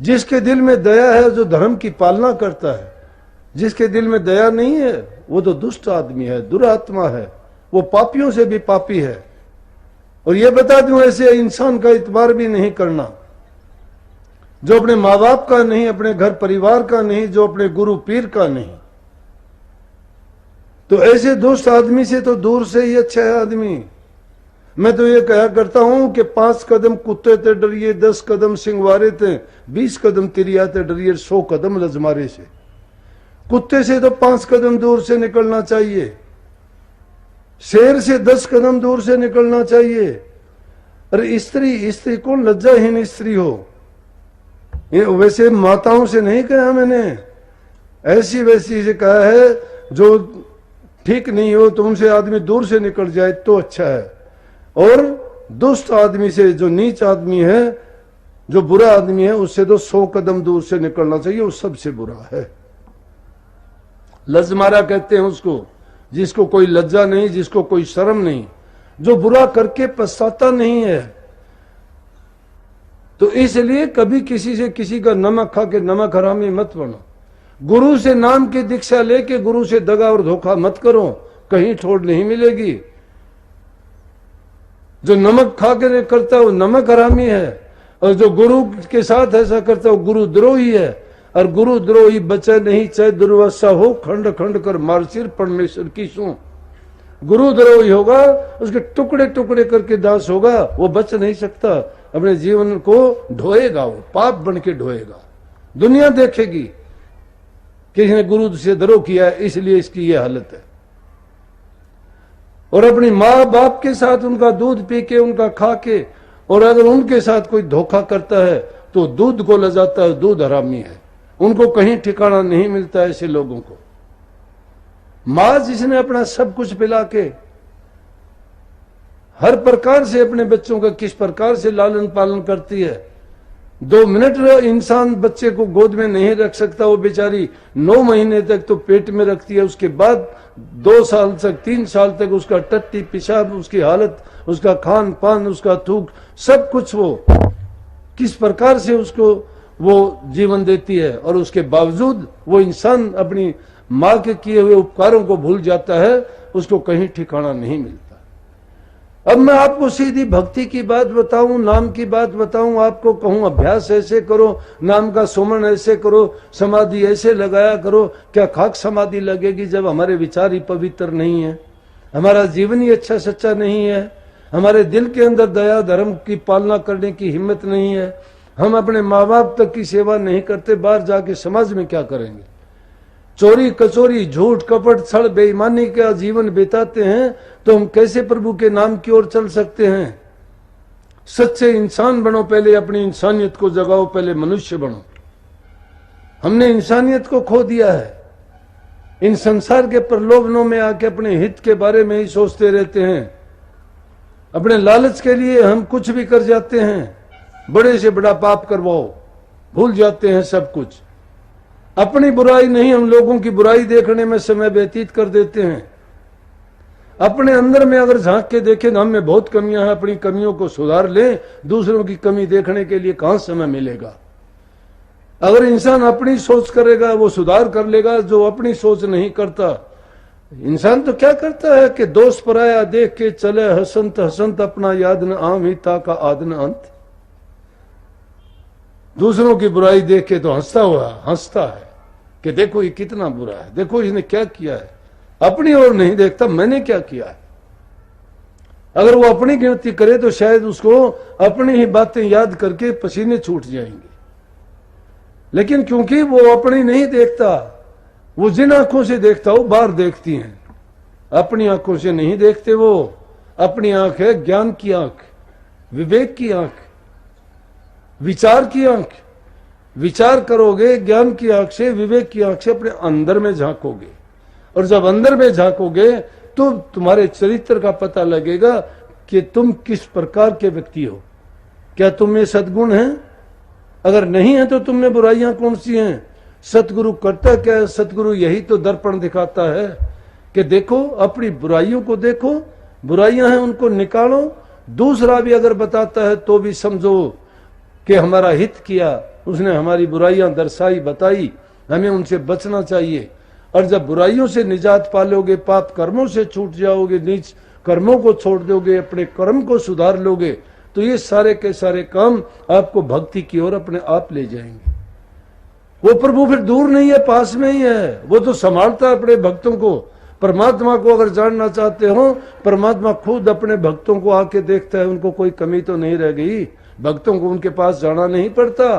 जिसके दिल में दया है, जो धर्म की पालना करता है। जिसके दिल में दया नहीं है वो तो दुष्ट आदमी है, दुरात्मा है, वो पापियों से भी पापी है। और ये बता दूं, ऐसे इंसान का इतबार भी नहीं करना जो अपने माँ बाप का नहीं, अपने घर परिवार का नहीं, जो अपने गुरु पीर का नहीं। तो ऐसे दुष्ट आदमी से तो दूर से ही अच्छा है आदमी। मैं तो ये कहा करता हूं कि 5 कदम कुत्ते ते डरिए, 10 कदम सिंहवारे ते, 20 कदम तिरिया ते डरिए, 100 कदम लजमारे से। कुत्ते से तो 5 कदम दूर से निकलना चाहिए, शेर से 10 कदम दूर से निकलना चाहिए। अरे स्त्री कौन लज्जाहीन स्त्री हो, ये वैसे माताओं से नहीं कहा मैंने, ऐसी वैसी से कहा है जो ठीक नहीं हो तो उनसे आदमी दूर से निकल जाए तो अच्छा है। और दुष्ट आदमी से, जो नीच आदमी है, जो बुरा आदमी है, उससे तो 100 कदम दूर से निकलना चाहिए, वो सबसे बुरा है। लजमारा कहते हैं उसको, जिसको कोई लज्जा नहीं, जिसको कोई शर्म नहीं, जो बुरा करके पछताता नहीं है। तो इसलिए कभी किसी से किसी का नमक खा के नमक हरामी मत बनो। गुरु से नाम की दीक्षा लेके गुरु से दगा और धोखा मत करो, कहीं ठोड़ नहीं मिलेगी। जो नमक खा के करता है वो नमक हरामी है, और जो गुरु के साथ ऐसा करता है वो गुरु द्रोही है। और गुरु द्रोही बचे नहीं, चाहे दुर्वासा हो, खंड खंड कर मार सिर परमेश्वर की सू। गुरु द्रोही होगा, उसके टुकड़े टुकड़े करके दास होगा, वो बच नहीं सकता। अपने जीवन को ढोएगा, वो पाप बन के ढोएगा। दुनिया देखेगी कि इसने गुरु से द्रोह किया है, इसलिए इसकी ये हालत है। और अपनी माँ बाप के साथ उनका दूध पी के, उनका खा के, और अगर उनके साथ कोई धोखा करता है तो दूध को ले जाता है, दूध हरामी है। उनको कहीं ठिकाना नहीं मिलता ऐसे लोगों को। माँ जिसने अपना सब कुछ पिला के हर प्रकार से अपने बच्चों का किस प्रकार से लालन पालन करती है, 2 मिनट इंसान बच्चे को गोद में नहीं रख सकता, वो बेचारी 9 महीने तक तो पेट में रखती है, उसके बाद 2 साल तक 3 साल तक उसका टट्टी पेशाब, उसकी हालत, उसका खान पान, उसका थूक, सब कुछ वो किस प्रकार से उसको वो जीवन देती है। और उसके बावजूद वो इंसान अपनी माँ के किए हुए उपकारों को भूल जाता है, उसको कहीं ठिकाना नहीं मिलता। अब मैं आपको सीधी भक्ति की बात बताऊं, नाम की बात बताऊं, आपको कहूं अभ्यास ऐसे करो, नाम का सुमन ऐसे करो, समाधि ऐसे लगाया करो। क्या खाक समाधि लगेगी जब हमारे विचार ही पवित्र नहीं है, हमारा जीवन ही अच्छा सच्चा नहीं है, हमारे दिल के अंदर दया धर्म की पालना करने की हिम्मत नहीं है, हम अपने माँ बाप तक की सेवा नहीं करते, बाहर जाके समाज में क्या करेंगे? चोरी कचोरी झूठ कपट छल बेईमानी का जीवन बिताते हैं, तो हम कैसे प्रभु के नाम की ओर चल सकते हैं? सच्चे इंसान बनो, पहले अपनी इंसानियत को जगाओ, पहले मनुष्य बनो। हमने इंसानियत को खो दिया है, इन संसार के प्रलोभनों में आके अपने हित के बारे में ही सोचते रहते हैं। अपने लालच के लिए हम कुछ भी कर जाते हैं, बड़े से बड़ा पाप करवाओ, भूल जाते हैं सब कुछ। अपनी बुराई नहीं, हम लोगों की बुराई देखने में समय व्यतीत कर देते हैं। अपने अंदर में अगर झांक के देखें तो हम में बहुत कमियां हैं, अपनी कमियों को सुधार लें। दूसरों की कमी देखने के लिए कहां समय मिलेगा? अगर इंसान अपनी सोच करेगा वो सुधार कर लेगा, जो अपनी सोच नहीं करता, इंसान तो क्या करता है कि दोष पराया देख के चले हसंत हसंत, अपना याद न आम ही ता का आदन अंत। दूसरों की बुराई देख के तो हंसता है कि देखो ये कितना बुरा है, देखो इसने क्या किया है। अपनी ओर नहीं देखता मैंने क्या किया है। अगर वो अपनी गिनती करे तो शायद उसको अपनी ही बातें याद करके पसीने छूट जाएंगे। लेकिन क्योंकि वो अपनी नहीं देखता, वो जिन आंखों से देखता वो बाहर देखती हैं, अपनी आंखों से नहीं देखते। वो अपनी आंख है ज्ञान की आंख, विवेक की आंख, विचार की आंख। विचार करोगे ज्ञान की आंख से, विवेक की आंख से, अपने अंदर में झांकोगे, और जब अंदर में झांकोगे तो तुम्हारे चरित्र का पता लगेगा कि तुम किस प्रकार के व्यक्ति हो। क्या तुम में सद्गुण हैं? अगर नहीं है तो तुम में बुराइयां कौन सी हैं? सतगुरु करता क्या है? सतगुरु यही तो दर्पण दिखाता है कि देखो, अपनी बुराइयों को देखो, बुराइयां हैं उनको निकालो। दूसरा भी अगर बताता है तो भी समझो कि हमारा हित किया, उसने हमारी बुराइयां दर्शाई, बताई, हमें उनसे बचना चाहिए। और जब बुराइयों से निजात पालोगे, पाप कर्मों से छूट जाओगे, नीच कर्मों को छोड़ दोगे, अपने कर्म को सुधार लोगे, तो ये सारे के सारे काम आपको भक्ति की ओर अपने आप ले जाएंगे। वो प्रभु फिर दूर नहीं है, पास में ही है। वो तो संभालता है अपने भक्तों को। परमात्मा को अगर जानना चाहते हो, परमात्मा खुद अपने भक्तों को आके देखता है, उनको कोई कमी तो नहीं रह गई, भक्तों को उनके पास जाना नहीं पड़ता।